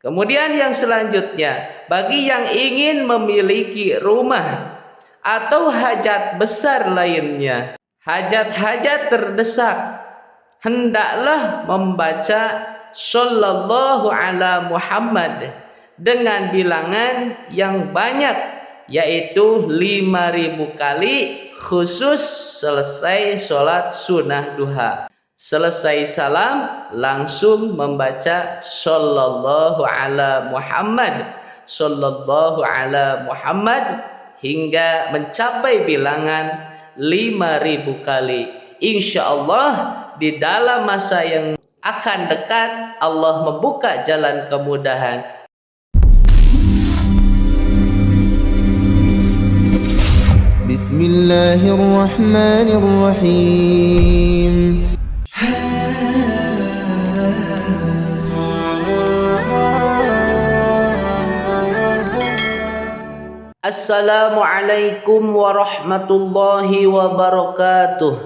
Kemudian yang selanjutnya, bagi yang ingin memiliki rumah atau hajat besar lainnya, hajat-hajat terdesak, hendaklah membaca sallallahu ala Muhammad dengan bilangan yang banyak, yaitu 5.000 kali khusus selesai sholat sunnah duha. Selesai salam langsung membaca sallallahu ala Muhammad, sallallahu ala Muhammad hingga mencapai bilangan 5.000 kali. Insyaallah di dalam masa yang akan dekat Allah membuka jalan kemudahan. Bismillahirrahmanirrahim. Assalamualaikum warahmatullahi wabarakatuh.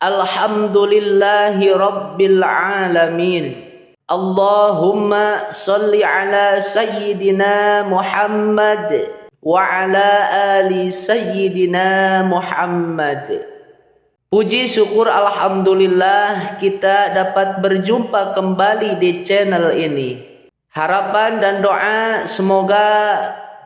Alhamdulillahi rabbil alamin. Allahumma salli ala sayyidina Muhammad wa ala ali sayyidina Muhammad. Puji syukur alhamdulillah kita dapat berjumpa kembali di channel ini. Harapan dan doa semoga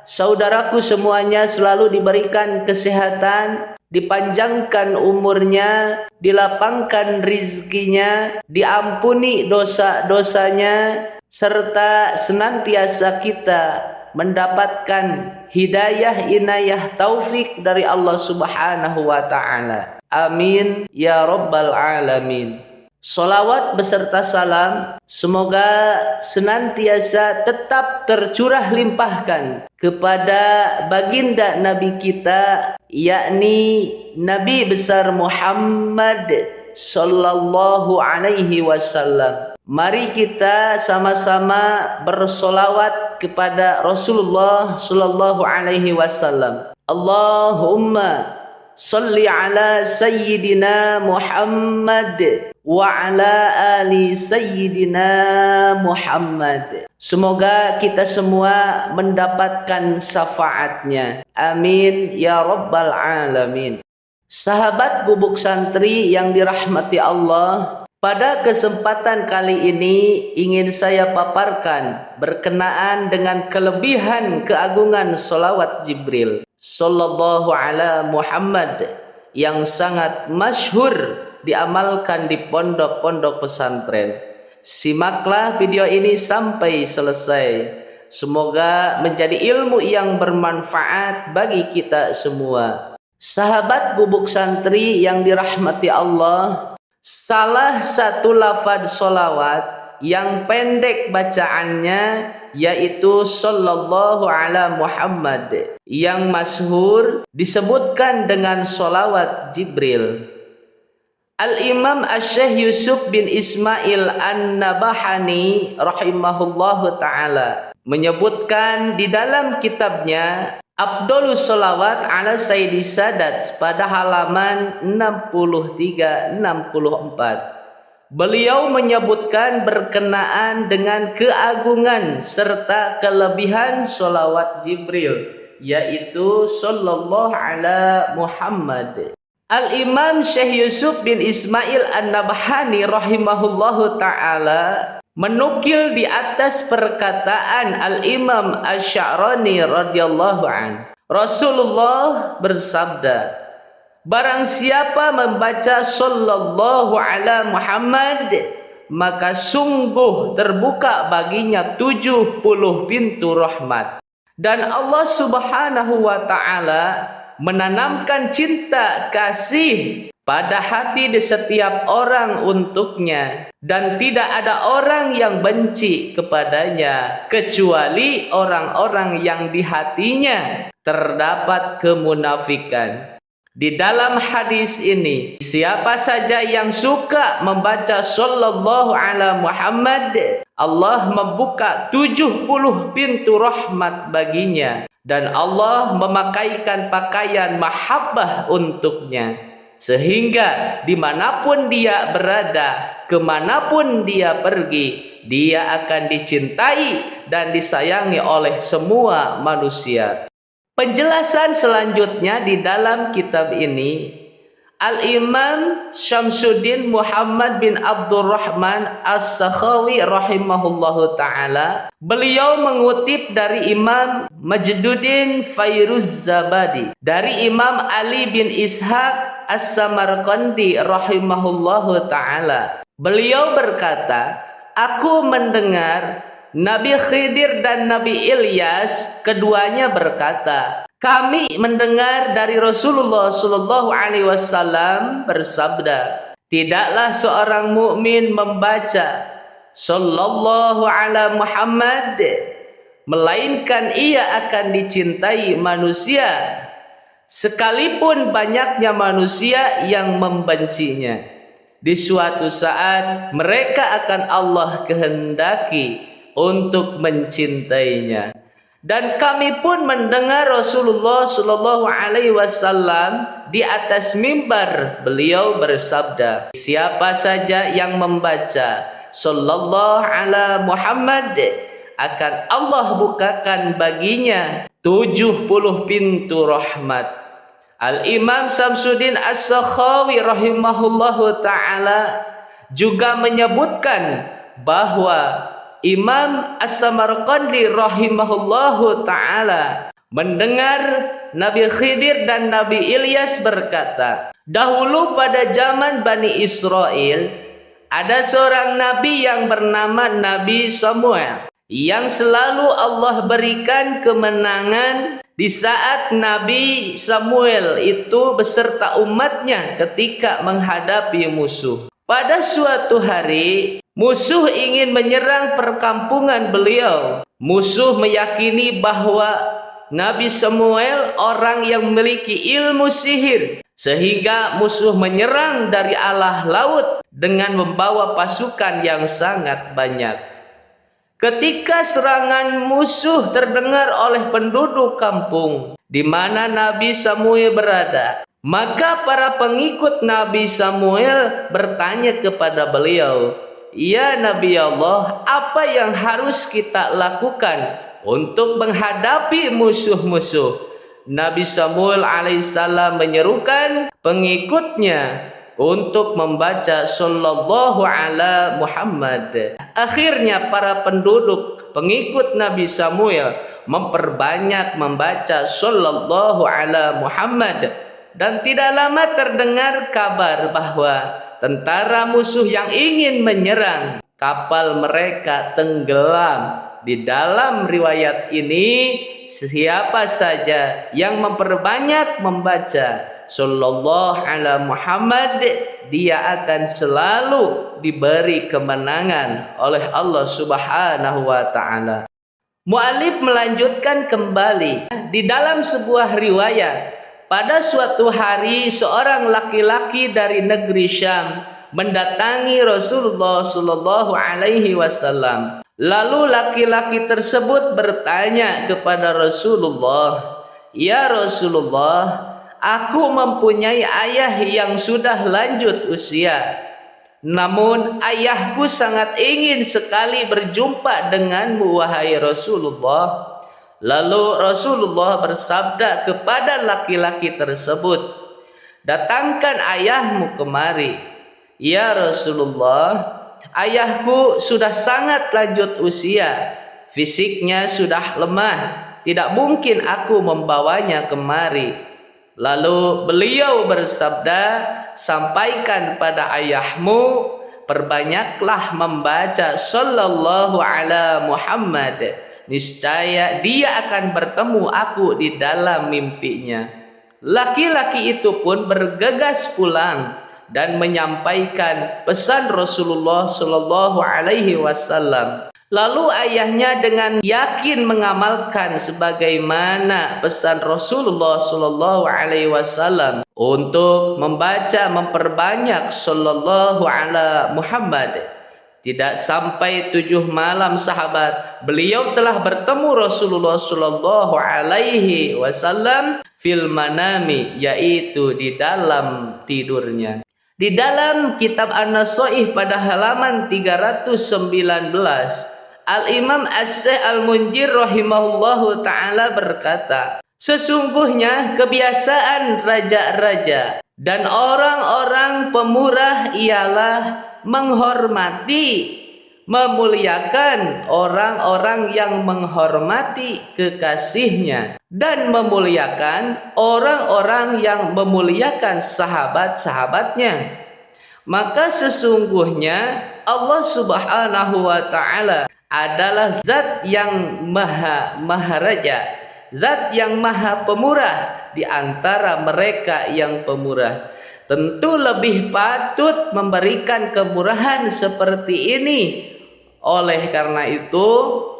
saudaraku semuanya selalu diberikan kesehatan, dipanjangkan umurnya, dilapangkan rizkinya, diampuni dosa-dosanya, serta senantiasa kita mendapatkan hidayah, inayah, taufik dari Allah Subhanahu wa ta'ala. Amin ya rabbal alamin. Salawat beserta salam semoga senantiasa tetap tercurah limpahkan kepada baginda Nabi kita, yakni Nabi besar Muhammad sallallahu alaihi wasallam. Mari kita sama-sama bersolawat kepada Rasulullah sallallahu alaihi wasallam. Allahumma salli ala sayyidina Muhammad wa ala ali sayyidina Muhammad. Semoga kita semua mendapatkan syafaatnya. Amin ya rabbal alamin. Sahabat Gubuk Santri yang dirahmati Allah, pada kesempatan kali ini ingin saya paparkan berkenaan dengan kelebihan keagungan sholawat Jibril sallallahu ala Muhammad yang sangat masyhur diamalkan di pondok-pondok pesantren. Simaklah video ini sampai selesai. Semoga menjadi ilmu yang bermanfaat bagi kita semua. Sahabat Gubuk Santri yang dirahmati Allah, salah satu lafaz sholawat yang pendek bacaannya yaitu sallallahu ala Muhammad, yang masyhur disebutkan dengan sholawat Jibril. Al-Imam Asy-Syaikh Yusuf bin Ismail An-Nabahani rahimahullahu ta'ala menyebutkan di dalam kitabnya Abdulus Sholawat ala Sayyidi Sadat pada halaman 63-64. Beliau menyebutkan berkenaan dengan keagungan serta kelebihan sholawat Jibril, yaitu sallallahu ala Muhammad. Al-Imam Syekh Yusuf bin Ismail An-Nabahani rahimahullahu ta'ala menukil di atas perkataan Al-Imam Asy-Sya'rani radhiyallahu an. Rasulullah bersabda, barang siapa membaca sallallahu ala Muhammad, maka sungguh terbuka baginya 70 pintu rahmat. Dan Allah Subhanahu wa ta'ala menanamkan cinta kasih pada hati di setiap orang untuknya, dan tidak ada orang yang benci kepadanya kecuali orang-orang yang di hatinya terdapat kemunafikan. Di dalam hadis ini, siapa saja yang suka membaca sallallahu ala Muhammad, Allah membuka 70 pintu rahmat baginya, dan Allah memakaikan pakaian mahabbah untuknya, sehingga dimanapun dia berada, kemanapun dia pergi, dia akan dicintai dan disayangi oleh semua manusia. Penjelasan selanjutnya di dalam kitab ini, Al-Imam Syamsuddin Muhammad bin Abdurrahman As-Sakhawi rahimahullahu ta'ala, beliau mengutip dari Imam Majduddin Fairuz-Zabadi, dari Imam Ali bin Ishaq As-Samarqandi rahimahullahu ta'ala. Beliau berkata, aku mendengar Nabi Khidir dan Nabi Ilyas keduanya berkata, kami mendengar dari Rasulullah Shallallahu Alaihi Wasallam bersabda, tidaklah seorang mukmin membaca Sallallahu ala Muhammad melainkan ia akan dicintai manusia sekalipun banyaknya manusia yang membencinya. Di suatu saat mereka akan Allah kehendaki untuk mencintainya. Dan kami pun mendengar Rasulullah Shallallahu Alaihi Wasallam di atas mimbar beliau bersabda, siapa saja yang membaca Sallallahu ala Muhammad akan Allah bukakan baginya 70 pintu rahmat. Al-Imam Syamsuddin As-Sakhawi rahimahullahu ta'ala juga menyebutkan bahwa Imam As-Samarqandi rahimahullahu ta'ala mendengar Nabi Khidir dan Nabi Ilyas berkata, dahulu pada zaman Bani Israel ada seorang nabi yang bernama Nabi Samuel, yang selalu Allah berikan kemenangan di saat Nabi Samuel itu beserta umatnya ketika menghadapi musuh. Pada suatu hari musuh ingin menyerang perkampungan beliau. Musuh meyakini bahwa Nabi Samuel orang yang memiliki ilmu sihir, sehingga musuh menyerang dari arah laut dengan membawa pasukan yang sangat banyak. Ketika serangan musuh terdengar oleh penduduk kampung di mana Nabi Samuel berada, maka para pengikut Nabi Samuel bertanya kepada beliau, ya Nabi Allah, apa yang harus kita lakukan untuk menghadapi musuh-musuh? Nabi Samuel alaihissalam menyerukan pengikutnya untuk membaca Sallallahu ala Muhammad. Akhirnya para penduduk pengikut Nabi Samuel memperbanyak membaca Sallallahu ala Muhammad. Dan tidak lama terdengar kabar bahwa tentara musuh yang ingin menyerang kapal mereka tenggelam. Di dalam riwayat ini, siapa saja yang memperbanyak membaca Sallallahu ala Muhammad, dia akan selalu diberi kemenangan oleh Allah Subhanahu wa ta'ala. Mu'alif melanjutkan kembali di dalam sebuah riwayat, pada suatu hari seorang laki-laki dari negeri Syam mendatangi Rasulullah Shallallahu Alaihi Wasallam. Lalu laki-laki tersebut bertanya kepada Rasulullah, ya Rasulullah, aku mempunyai ayah yang sudah lanjut usia. Namun ayahku sangat ingin sekali berjumpa denganmu wahai Rasulullah. Lalu Rasulullah bersabda kepada laki-laki tersebut, datangkan ayahmu kemari. Ya Rasulullah, ayahku sudah sangat lanjut usia, fisiknya sudah lemah, tidak mungkin aku membawanya kemari. Lalu beliau bersabda, sampaikan pada ayahmu, perbanyaklah membaca Sallallahu ala Muhammad. Niscaya dia akan bertemu aku di dalam mimpinya. Laki-laki itu pun bergegas pulang dan menyampaikan pesan Rasulullah Shallallahu Alaihi Wasallam. Lalu ayahnya dengan yakin mengamalkan sebagaimana pesan Rasulullah Shallallahu Alaihi Wasallam untuk memperbanyak Sallallahu ala Muhammad. Tidak sampai 7 malam sahabat, beliau telah bertemu Rasulullah Shallallahu Alaihi Wasallam fil manami, yaitu di dalam tidurnya. Di dalam kitab An-Nasaih pada halaman 319, Al-Imam As-Syaikh Al-Munjir rahimahullahu ta'ala berkata, sesungguhnya kebiasaan raja-raja dan orang-orang pemurah ialah menghormati, memuliakan orang-orang yang menghormati kekasihnya dan memuliakan orang-orang yang memuliakan sahabat-sahabatnya. Maka sesungguhnya Allah Subhanahu wa ta'ala adalah zat yang maha maharaja, zat yang maha pemurah di antara mereka yang pemurah. Tentu lebih patut memberikan kemurahan seperti ini. Oleh karena itu,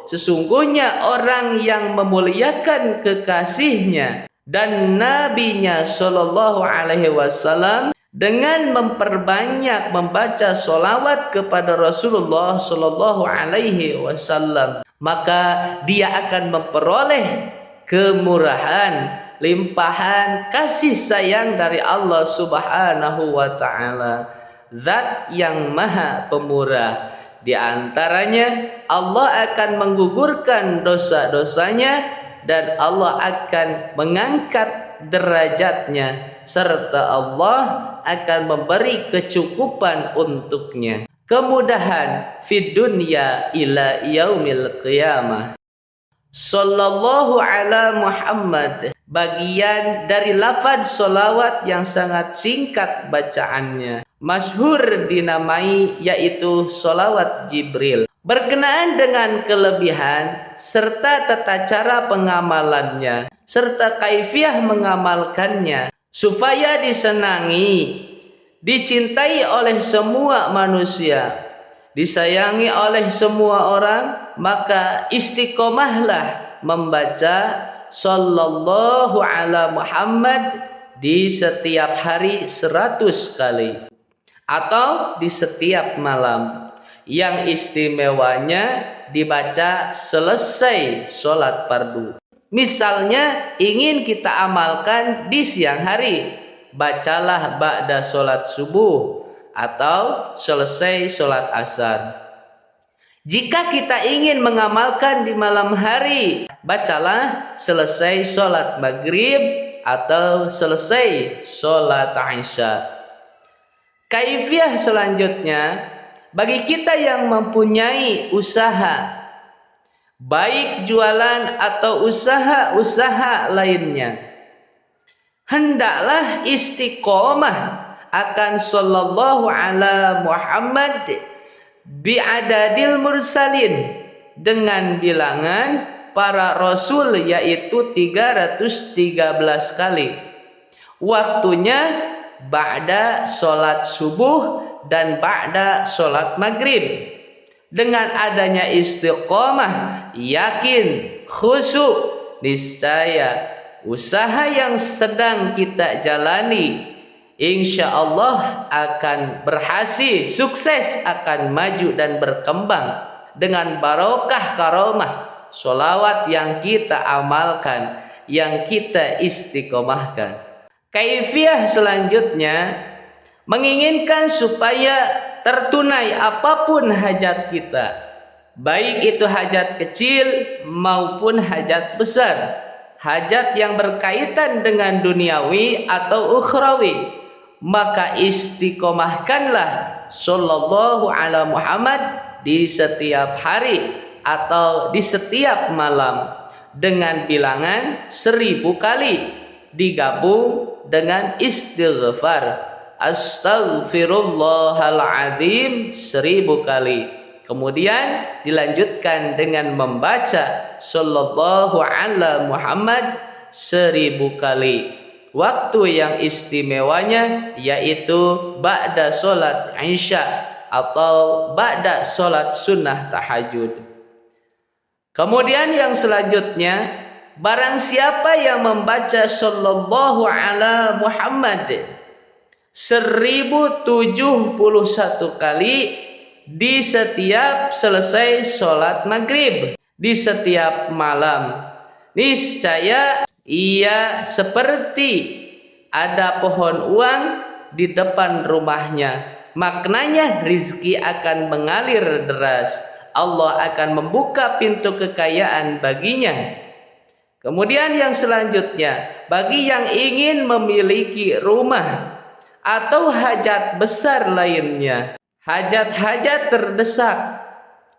sesungguhnya orang yang memuliakan kekasihnya dan nabinya sallallahu alaihi wasallam dengan memperbanyak membaca sholawat kepada Rasulullah sallallahu alaihi wasallam, maka dia akan memperoleh kemurahan, limpahan kasih sayang dari Allah Subhanahu wa ta'ala, zat yang maha pemurah. Di antaranya Allah akan menggugurkan dosa-dosanya dan Allah akan mengangkat derajatnya, serta Allah akan memberi kecukupan untuknya, kemudahan fid dunya ila yaumil qiyamah. Sallallahu ala Muhammad, bagian dari lafaz solawat yang sangat singkat bacaannya, masyhur dinamai yaitu solawat Jibril, berkenaan dengan kelebihan serta tata cara pengamalannya serta kaifiah mengamalkannya supaya disenangi, dicintai oleh semua manusia, disayangi oleh semua orang. Maka istiqomahlah membaca sallallahu ala Muhammad di setiap hari 100 kali atau di setiap malam. Yang istimewanya dibaca selesai sholat fardu. Misalnya ingin kita amalkan di siang hari, bacalah ba'da sholat subuh atau selesai sholat asar. Jika kita ingin mengamalkan di malam hari, bacalah selesai sholat maghrib atau selesai sholat isya. Kaifiah selanjutnya, bagi kita yang mempunyai usaha, baik jualan atau usaha-usaha lainnya, hendaklah istiqomah akan sallallahu ala Muhammad bi'adadil mursalin, dengan bilangan para rasul yaitu 313 kali. Waktunya ba'da sholat subuh dan ba'da sholat maghrib. Dengan adanya istiqomah, yakin, khusyuk, niscaya usaha yang sedang kita jalani insya Allah akan berhasil, sukses, akan maju dan berkembang dengan barokah karomah sholawat yang kita amalkan, yang kita istiqomahkan. Kaifiah selanjutnya, menginginkan supaya tertunai apapun hajat kita, baik itu hajat kecil maupun hajat besar, hajat yang berkaitan dengan duniawi atau ukhrawi, maka istiqomahkanlah sallallahu ala Muhammad di setiap hari atau di setiap malam dengan bilangan 1000 kali, digabung dengan istighfar astaghfirullahaladzim 1000 kali. Kemudian dilanjutkan dengan membaca sallallahu ala Muhammad 1000 kali. Waktu yang istimewanya yaitu ba'da sholat isya atau ba'da sholat sunnah tahajud. Kemudian yang selanjutnya, barang siapa yang membaca sallallahu ala Muhammad 1071 kali di setiap selesai sholat maghrib, di setiap malam, niscaya ia seperti ada pohon uang di depan rumahnya. Maknanya rizki akan mengalir deras. Allah akan membuka pintu kekayaan baginya. Kemudian yang selanjutnya, bagi yang ingin memiliki rumah atau hajat besar lainnya, hajat-hajat terdesak,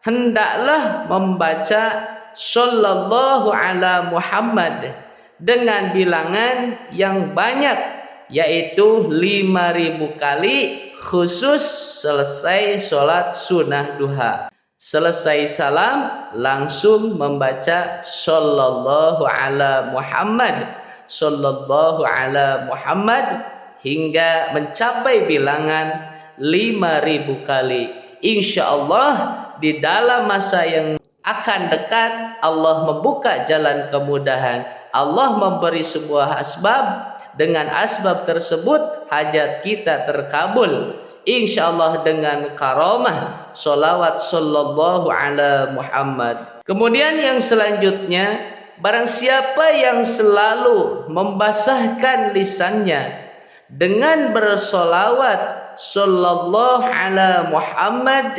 hendaklah membaca Sallallahu ala Muhammad dengan bilangan yang banyak, yaitu 5.000 kali, khusus selesai sholat sunnah duha. Selesai salam langsung membaca Sallallahu ala Muhammad, Sallallahu ala Muhammad, hingga mencapai bilangan 5.000 kali. Insya Allah di dalam masa yang akan dekat Allah membuka jalan kemudahan. Allah memberi sebuah asbab, dengan asbab tersebut hajat kita terkabul. Insya Allah dengan karamah sholawat Sallallahu ala Muhammad. Kemudian yang selanjutnya, barang siapa yang selalu membasahkan lisannya dengan bersolawat Sallallahu ala Muhammad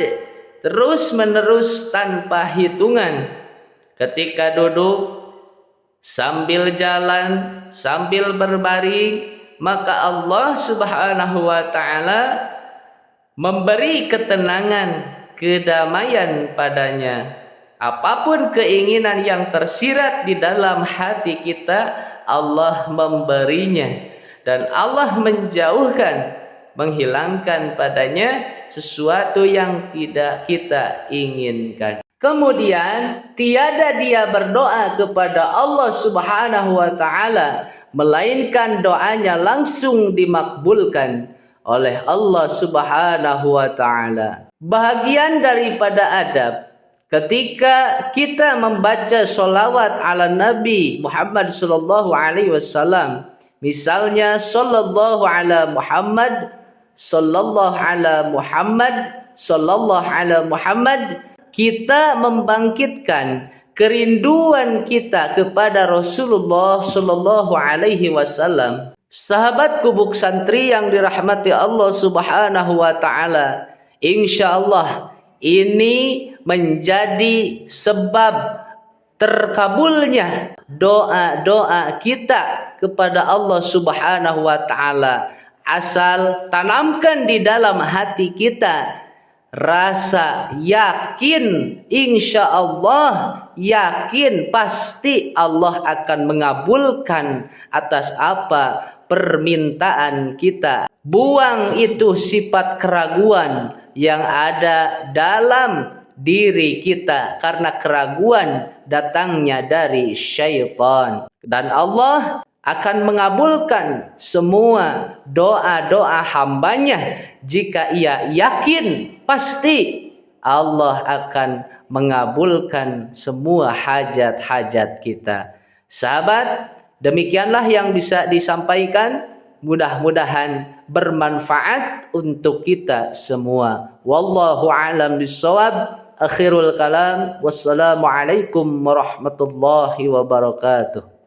terus menerus tanpa hitungan, ketika duduk, sambil jalan, sambil berbaring, maka Allah Subhanahu wa ta'ala memberi ketenangan, kedamaian padanya. Apapun keinginan yang tersirat di dalam hati kita, Allah memberinya, dan Allah menjauhkan, menghilangkan padanya sesuatu yang tidak kita inginkan. Kemudian tiada dia berdoa kepada Allah Subhanahu wa ta'ala melainkan doanya langsung dimakbulkan oleh Allah Subhanahu wa ta'ala. Bahagian daripada adab ketika kita membaca sholawat ala Nabi Muhammad sallallahu alaihi wasallam, misalnya Sallallahu ala Muhammad, Sallallahu ala Muhammad, Sallallahu ala Muhammad, kita membangkitkan kerinduan kita kepada Rasulullah Sallallahu alaihi wasallam. Sahabat kubuk santri yang dirahmati Allah Subhanahu wa ta'ala, insyaallah ini menjadi sebab terkabulnya doa-doa kita kepada Allah Subhanahu wa ta'ala. Asal tanamkan di dalam hati kita rasa yakin, insya Allah yakin pasti Allah akan mengabulkan atas apa permintaan kita. Buang itu sifat keraguan yang ada dalam diri kita, karena keraguan datangnya dari syaitan, dan Allah akan mengabulkan semua doa-doa hambanya jika ia yakin pasti Allah akan mengabulkan semua hajat-hajat kita. Sahabat, demikianlah yang bisa disampaikan. Mudah-mudahan bermanfaat untuk kita semua. Wallahu a'lam bishawab. Akhirul kalam. Wassalamualaikum warahmatullahi wabarakatuh.